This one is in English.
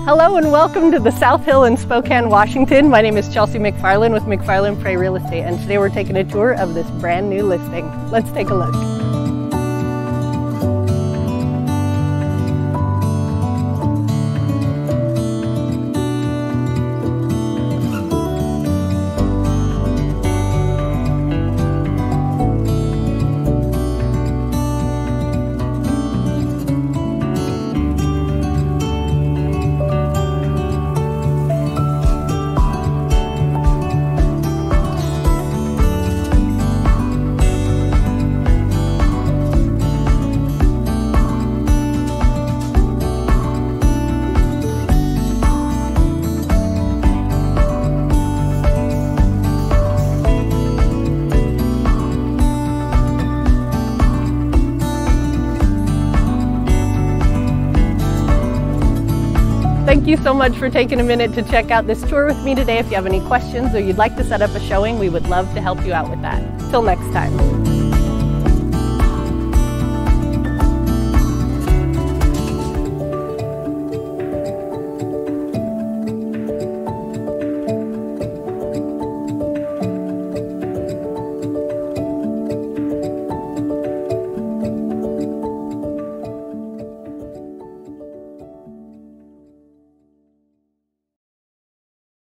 Hello and welcome to the South Hill in Spokane, Washington. My name is Chelsea McFarland with McFarland Prey Real Estate, and today we're taking a tour of this brand new listing. Let's take a look. Thank you so much for taking a minute to check out this tour with me today. If you have any questions or you'd like to set up a showing, we would love to help you out with that. Till next time.